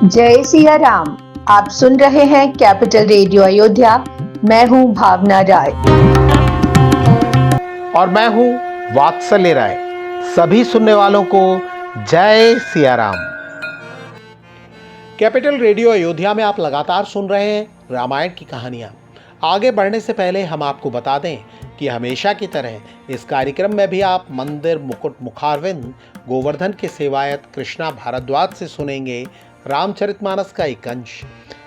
जय सिया राम। आप सुन रहे हैं कैपिटल रेडियो अयोध्या। मैं हूं भावना राय और मैं हूं वात्सल्य राय। सभी सुनने वालों को जय सिया राम। कैपिटल रेडियो अयोध्या में आप लगातार सुन रहे हैं रामायण की कहानियां। आगे बढ़ने से पहले हम आपको बता दें कि हमेशा की तरह इस कार्यक्रम में भी आप मंदिर मुकुट मुखारविंद गोवर्धन के सेवायत कृष्णा भारद्वाज से सुनेंगे रामचरितमानस का एक अंश।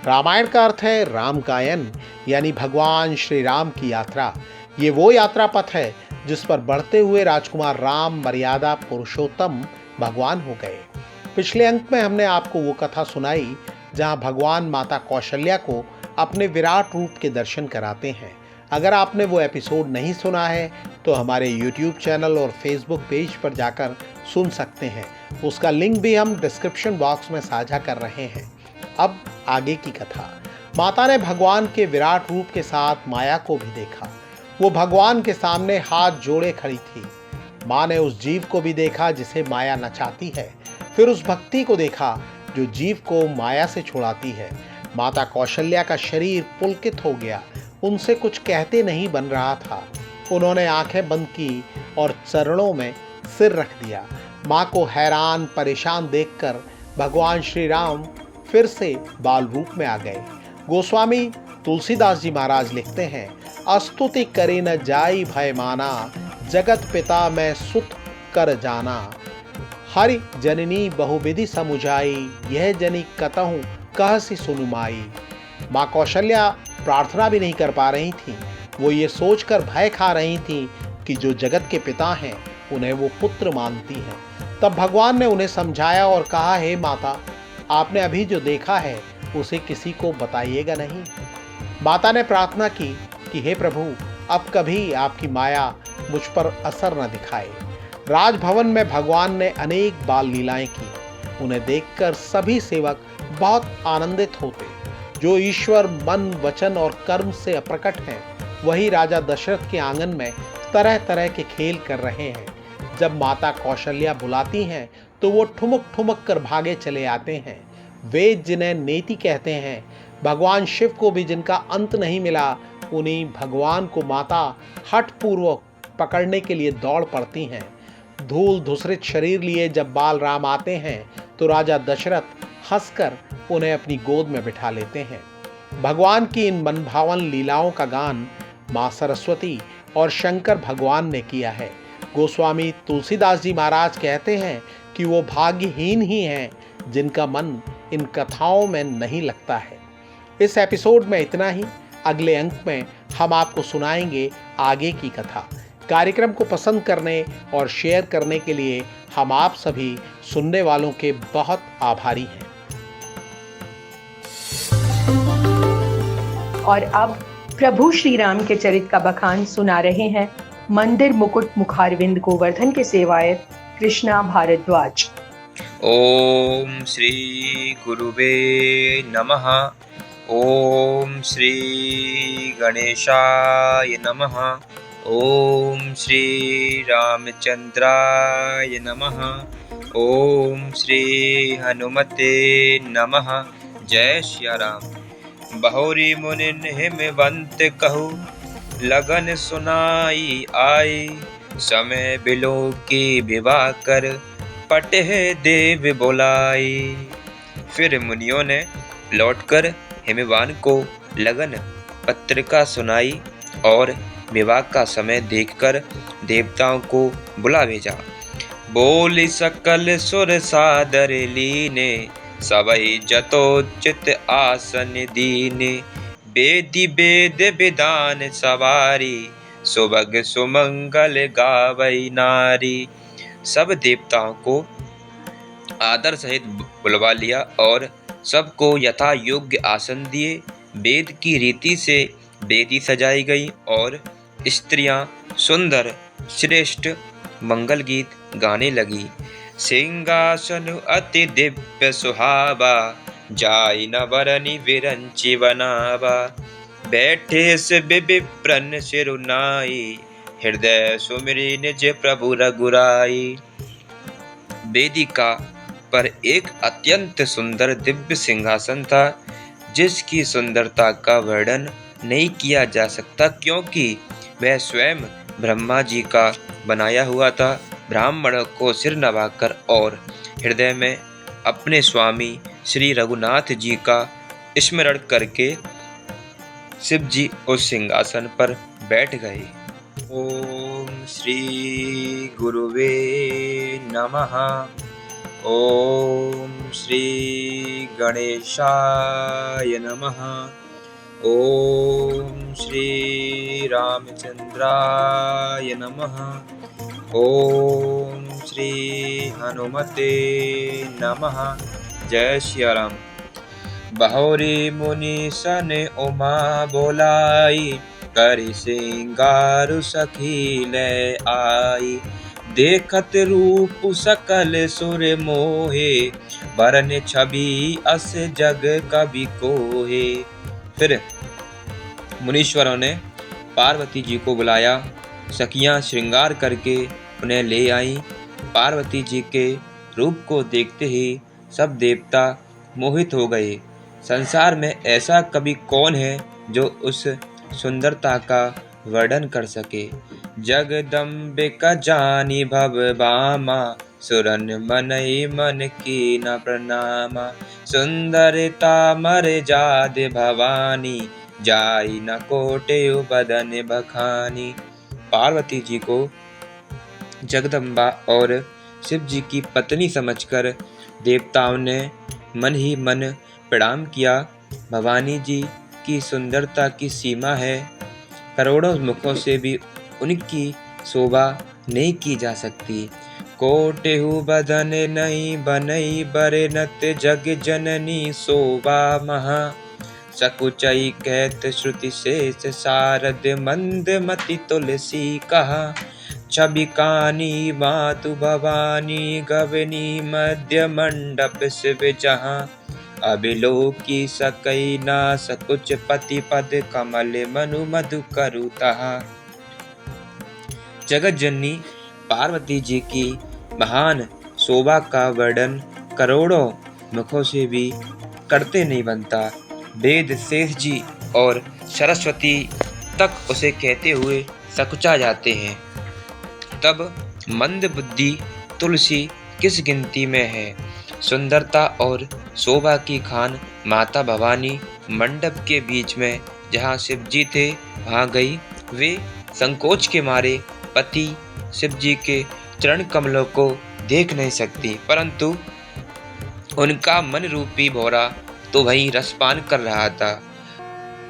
रामायण का अर्थ है राम गायन, यानी भगवान श्री राम की यात्रा। ये वो यात्रा पथ है जिस पर बढ़ते हुए राजकुमार राम मर्यादा पुरुषोत्तम भगवान हो गए। पिछले अंक में हमने आपको वो कथा सुनाई जहां भगवान माता कौशल्या को अपने विराट रूप के दर्शन कराते हैं। अगर आपने वो एपिसोड नहीं सुना है तो हमारे YouTube चैनल और Facebook पेज पर जाकर सुन सकते हैं। उसका लिंक भी हम डिस्क्रिप्शन बॉक्स में साझा कर रहे हैं। अब आगे की कथा। माता ने भगवान के विराट रूप के साथ माया को भी देखा। वो भगवान के सामने हाथ जोड़े खड़ी थी। माँ ने उस जीव को भी देखा जिसे माया नचाती है, फिर उस भक्ति को देखा जो जीव को माया से छुड़ाती है। माता कौशल्या का शरीर पुलकित हो गया। उनसे कुछ कहते नहीं बन रहा था। उन्होंने आंखें बंद की और चरणों में सिर रख दिया। माँ को हैरान परेशान देखकर भगवान श्री राम फिर से बाल रूप में आ गए। गोस्वामी तुलसीदास जी महाराज लिखते हैं, अस्तुति करे न जाई भय माना, जगत पिता मैं सुत कर जाना। हरि जननी बहुविधि समुझाई, यह जनी कतहु कहसी सुनु माई। माँ कौशल्या प्रार्थना भी नहीं कर पा रही थी। वो ये सोचकर भय खा रही थी कि जो जगत के पिता हैं उन्हें वो पुत्र मानती हैं। तब भगवान ने उन्हें समझाया और कहा, हे माता, आपने अभी जो देखा है उसे किसी को बताइएगा नहीं। माता ने प्रार्थना की कि हे प्रभु, अब कभी आपकी माया मुझ पर असर न दिखाए। राजभवन में भगवान ने अनेक बाल लीलाएं की। उन्हें देखकर सभी सेवक बहुत आनंदित होते। जो ईश्वर मन वचन और कर्म से अप्रकट हैं, वही राजा दशरथ के आंगन में तरह तरह के खेल कर रहे हैं। जब माता कौशल्या बुलाती हैं तो वो ठुमक ठुमक कर भागे चले आते हैं। वेद जिन्हें नेति कहते हैं, भगवान शिव को भी जिनका अंत नहीं मिला, उन्हीं भगवान को माता हठ पूर्वक पकड़ने के लिए दौड़ पड़ती हैं। धूल धूसरित शरीर लिए जब बाल राम आते हैं तो राजा दशरथ हंसकर उन्हें अपनी गोद में बिठा लेते हैं। भगवान की इन मनभावन लीलाओं का गान माँ सरस्वती और शंकर भगवान ने किया है। गोस्वामी तुलसीदास जी महाराज कहते हैं कि वो भाग्यहीन ही हैं जिनका मन इन कथाओं में नहीं लगता है। इस एपिसोड में इतना ही। अगले अंक में हम आपको सुनाएंगे आगे की कथा। कार्यक्रम को पसंद करने और शेयर करने के लिए हम आप सभी सुनने वालों के बहुत आभारी हैं। और अब प्रभु श्री राम के चरित का बखान सुना रहे हैं मंदिर मुकुट मुखारविंद गोवर्धन के सेवायत कृष्णा भारद्वाज। ओम श्री गुरुवे नमः। ओम श्री गणेशाय नमः। ओम श्री रामचंद्राय नमः। ओम श्री हनुमते नमः। जय श्री राम। बहुरी मुनिन हिमवंत कहु, लगन सुनाई आई। समय बिलो की विवाह कर, पटे देव बुलाई। फिर मुनियों ने लौटकर हिमवान को लगन पत्रिका सुनाई और विवाह का समय देखकर देवताओं को बुला भेजा। बोली सकल सुर सादर लीने, सबई जतोचित आसन दीने। वेदी वेद विधान सवारी, सुभग सुमंगल गावई नारी। सब देवताओं को आदर सहित बुलवा लिया और सबको यथा योग्य आसन दिए। वेद की रीति से वेदी सजाई गई और स्त्रियां सुंदर श्रेष्ठ मंगल गीत गाने लगी। सिंहासन अति दिव्य सुहावा, जाई न वरनि विरंचि बनावा। बैठे से विप्रन सिरुनाई, हृदय सुमिरि निज प्रभु रघुराई। वेदी का पर एक अत्यंत सुंदर दिव्य सिंहासन था, जिसकी सुंदरता का वर्णन नहीं किया जा सकता, क्योंकि वह स्वयं ब्रह्मा जी का बनाया हुआ था। ब्राह्मण को सिर नवाकर और हृदय में अपने स्वामी श्री रघुनाथ जी का स्मरण करके शिव जी उस सिंहासन पर बैठ गए। ओम श्री गुरुवे नमः। ओम श्री गणेशाय नमः। ओम श्री रामचंद्राय नमः। ओम श्री हनुमते नमः। जय सिया राम। बहोरी मुनि सन उमा बोलाई, करि सिंगारु सखी ले आई। देखत रूप सकल सुर मोहे, बरन छवि अस जग कवि कोहे। फिर मुनीश्वरों ने पार्वती जी को बुलाया। सखियां श्रृंगार करके उन्हें ले आईं। पार्वती जी के रूप को देखते ही सब देवता मोहित हो गए। संसार में ऐसा कवि कौन है जो उस सुंदरता का वर्णन कर सके। जगदम्बिका जानी भव बामा, सुरन मनई मन की न प्रणामा। सुंदरता मर जाद भवानी, जाई न कोटे बदन बखानी। पार्वती जी को जगदम्बा और शिव जी की पत्नी समझकर देवताओं ने मन ही मन प्रणाम किया। भवानी जी की सुंदरता की सीमा है, करोड़ों मुखों से भी उनकी शोभा नहीं की जा सकती। कोटेहु बदन नहीं बनई बरनत, जग जननी शोभा महा। सकुचई कहत श्रुति शेष सारद, मंद मति तुलसी कहा। छवि कानी मातु भवानी, गवनी मध्य मंडप शिव जहाँ। अबिलोकी सकई ना सकुच पति पद, कमल मनु मधु करु तहा। जगत जननी पार्वती जी की महान शोभा का वर्णन करोड़ों मुखों से भी करते नहीं बनता। वेद शेष जी और सरस्वती तक उसे कहते हुए सकुचा जाते हैं। तब मंद बुद्धि तुलसी किस गिनती में है। सुंदरता और शोभा की खान माता भवानी मंडप के बीच में जहाँ शिव जी थे वहाँ गई। वे संकोच के मारे पति शिव जी के चरण कमलों को देख नहीं सकती, परंतु उनका मन रूपी भौरा तो वहीं रसपान कर रहा था।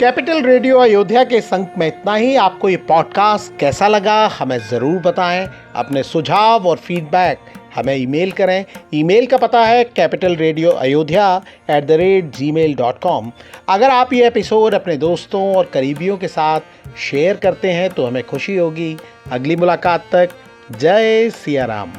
कैपिटल रेडियो अयोध्या के इस अंक में इतना ही। आपको ये पॉडकास्ट कैसा लगा हमें ज़रूर बताएं। अपने सुझाव और फीडबैक हमें ईमेल करें। ईमेल का पता है capitalradioayodhya@gmail.com। अगर आप ये एपिसोड अपने दोस्तों और करीबियों के साथ शेयर करते हैं तो हमें खुशी होगी। अगली मुलाकात तक जय सिया राम।